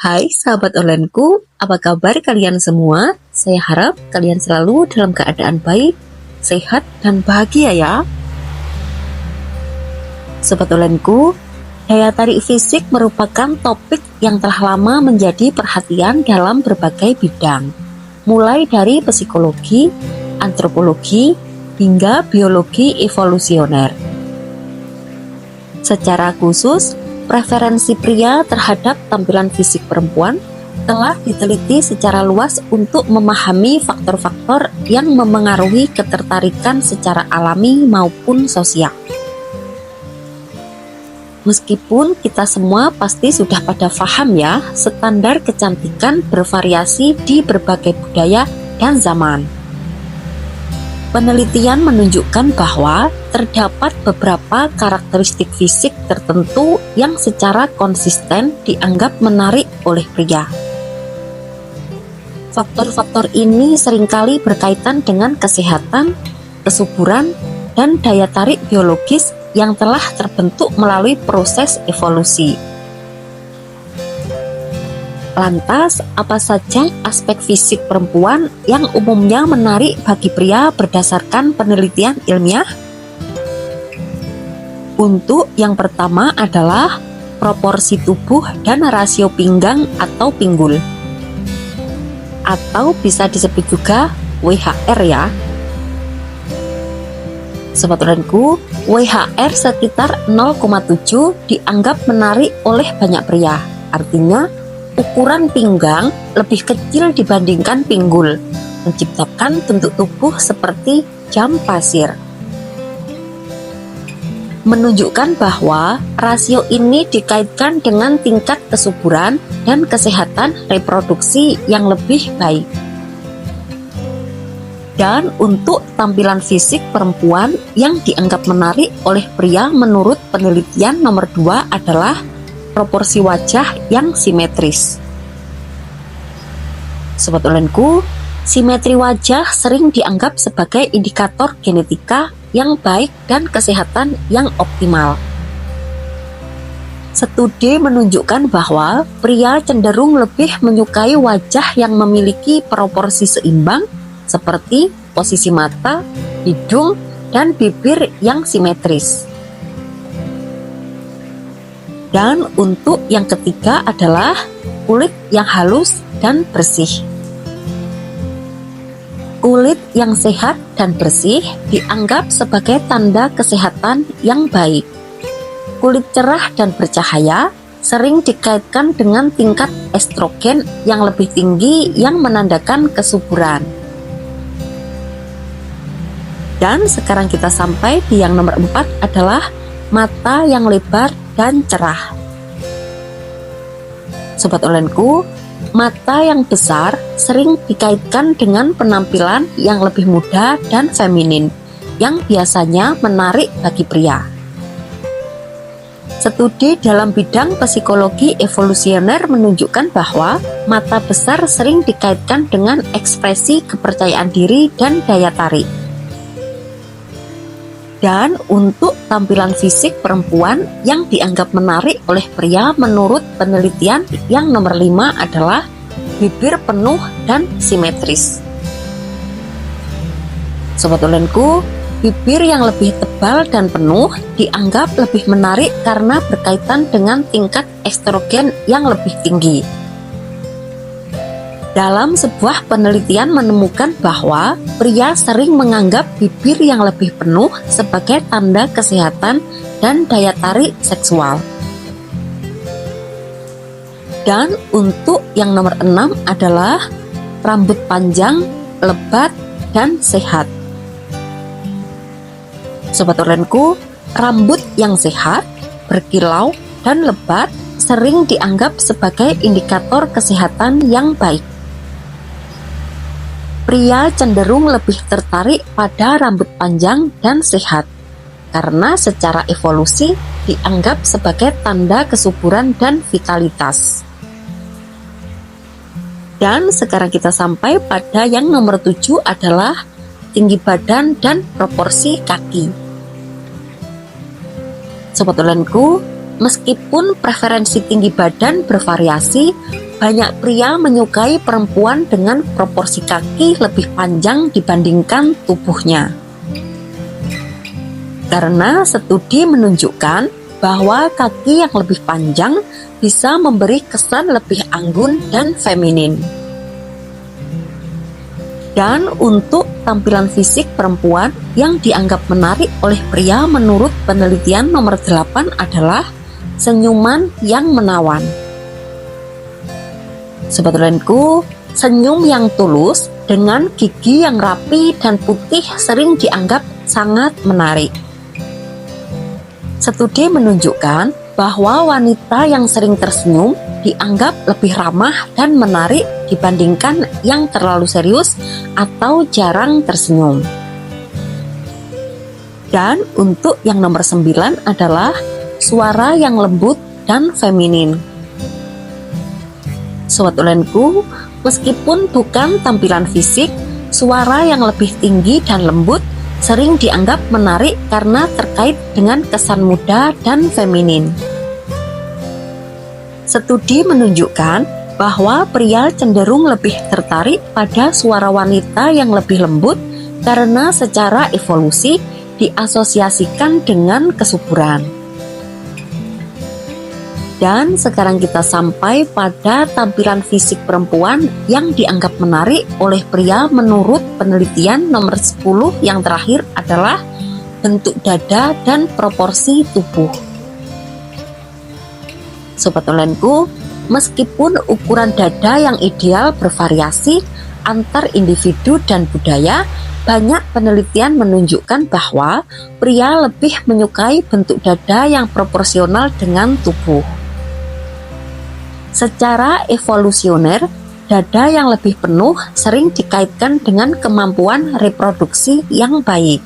Hai sahabat onlineku, apa kabar kalian semua? Saya harap kalian selalu dalam keadaan baik, sehat, dan bahagia ya. Sobat onlineku, daya tarik fisik merupakan topik yang telah lama menjadi perhatian dalam berbagai bidang, mulai dari psikologi, antropologi, hingga biologi evolusioner. Secara khusus, preferensi pria terhadap tampilan fisik perempuan telah diteliti secara luas untuk memahami faktor-faktor yang memengaruhi ketertarikan secara alami maupun sosial. Meskipun kita semua pasti sudah pada paham ya, standar kecantikan bervariasi di berbagai budaya dan zaman. Penelitian menunjukkan bahwa terdapat beberapa karakteristik fisik tertentu yang secara konsisten dianggap menarik oleh pria. Faktor-faktor ini seringkali berkaitan dengan kesehatan, kesuburan, dan daya tarik biologis yang telah terbentuk melalui proses evolusi. Lantas, apa saja aspek fisik perempuan yang umumnya menarik bagi pria berdasarkan penelitian ilmiah? Untuk yang pertama adalah proporsi tubuh dan rasio pinggang atau pinggul, atau bisa disebut juga WHR ya. Sobat onlineku, WHR sekitar 0,7 dianggap menarik oleh banyak pria. Artinya, ukuran pinggang lebih kecil dibandingkan pinggul, menciptakan bentuk tubuh seperti jam pasir. Menunjukkan bahwa rasio ini dikaitkan dengan tingkat kesuburan dan kesehatan reproduksi yang lebih baik. Dan untuk tampilan fisik perempuan yang dianggap menarik oleh pria menurut penelitian nomor 2 adalah proporsi wajah yang simetris. Sobat onlineku, simetri wajah sering dianggap sebagai indikator genetika yang baik dan kesehatan yang optimal. Studi menunjukkan bahwa pria cenderung lebih menyukai wajah yang memiliki proporsi seimbang seperti posisi mata, hidung, dan bibir yang simetris. Dan untuk yang ketiga adalah kulit yang halus dan bersih. Kulit yang sehat dan bersih dianggap sebagai tanda kesehatan yang baik. Kulit cerah dan bercahaya sering dikaitkan dengan tingkat estrogen yang lebih tinggi yang menandakan kesuburan. Dan sekarang kita sampai di yang nomor 4 adalah mata yang lebar dan cerah. Sobat onlineku, mata yang besar sering dikaitkan dengan penampilan yang lebih muda dan feminin, yang biasanya menarik bagi pria. Studi dalam bidang psikologi evolusioner menunjukkan bahwa mata besar sering dikaitkan dengan ekspresi kepercayaan diri dan daya tarik. Dan untuk tampilan fisik perempuan yang dianggap menarik oleh pria menurut penelitian yang nomor 5 adalah bibir penuh dan simetris. Sobat onlineku, bibir yang lebih tebal dan penuh dianggap lebih menarik karena berkaitan dengan tingkat estrogen yang lebih tinggi. Dalam sebuah penelitian menemukan bahwa pria sering menganggap bibir yang lebih penuh sebagai tanda kesehatan dan daya tarik seksual. Dan untuk yang nomor 6 adalah rambut panjang, lebat, dan sehat. Sobat onlineku, rambut yang sehat, berkilau, dan lebat sering dianggap sebagai indikator kesehatan yang baik. Pria cenderung lebih tertarik pada rambut panjang dan sehat, karena secara evolusi dianggap sebagai tanda kesuburan dan vitalitas. Dan sekarang kita sampai pada yang nomor 7 adalah tinggi badan dan proporsi kaki. Sobat onlineku, meskipun preferensi tinggi badan bervariasi, banyak pria menyukai perempuan dengan proporsi kaki lebih panjang dibandingkan tubuhnya. Karena studi menunjukkan bahwa kaki yang lebih panjang bisa memberi kesan lebih anggun dan feminin. Dan untuk tampilan fisik perempuan yang dianggap menarik oleh pria menurut penelitian nomor 8 adalah senyuman yang menawan. Sebetulnya senyum yang tulus dengan gigi yang rapi dan putih sering dianggap sangat menarik. Studi menunjukkan bahwa wanita yang sering tersenyum dianggap lebih ramah dan menarik dibandingkan yang terlalu serius atau jarang tersenyum. Dan untuk yang nomor 9 adalah suara yang lembut dan feminin. Sobat ulenku, meskipun bukan tampilan fisik, suara yang lebih tinggi dan lembut sering dianggap menarik karena terkait dengan kesan muda dan feminin. Studi menunjukkan bahwa pria cenderung lebih tertarik pada suara wanita yang lebih lembut karena secara evolusi diasosiasikan dengan kesuburan. Dan sekarang kita sampai pada tampilan fisik perempuan yang dianggap menarik oleh pria menurut penelitian nomor 10 yang terakhir adalah bentuk dada dan proporsi tubuh. Sobat onlineku, meskipun ukuran dada yang ideal bervariasi antar individu dan budaya, banyak penelitian menunjukkan bahwa pria lebih menyukai bentuk dada yang proporsional dengan tubuh. Secara evolusioner, dada yang lebih penuh sering dikaitkan dengan kemampuan reproduksi yang baik.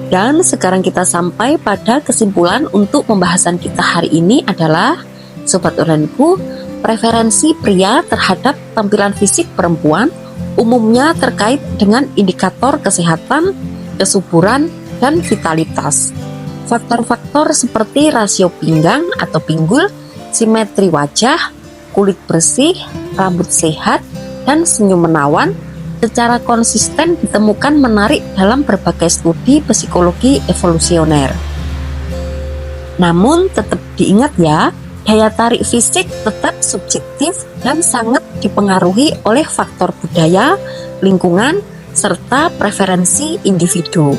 Dan sekarang kita sampai pada kesimpulan untuk pembahasan kita hari ini adalah, sobat onlineku, preferensi pria terhadap tampilan fisik perempuan umumnya terkait dengan indikator kesehatan, kesuburan, dan vitalitas. Faktor-faktor seperti rasio pinggang atau pinggul, simetri wajah, kulit bersih, rambut sehat, dan senyum menawan secara konsisten ditemukan menarik dalam berbagai studi psikologi evolusioner. Namun tetap diingat ya, daya tarik fisik tetap subjektif dan sangat dipengaruhi oleh faktor budaya, lingkungan, serta preferensi individu.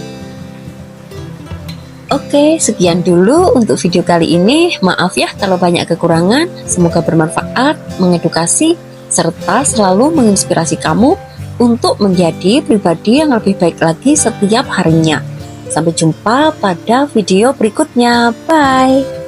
Oke, sekian dulu untuk video kali ini. Maaf ya kalau banyak kekurangan. Semoga bermanfaat, mengedukasi, serta selalu menginspirasi kamu untuk menjadi pribadi yang lebih baik lagi setiap harinya. Sampai jumpa pada video berikutnya. Bye!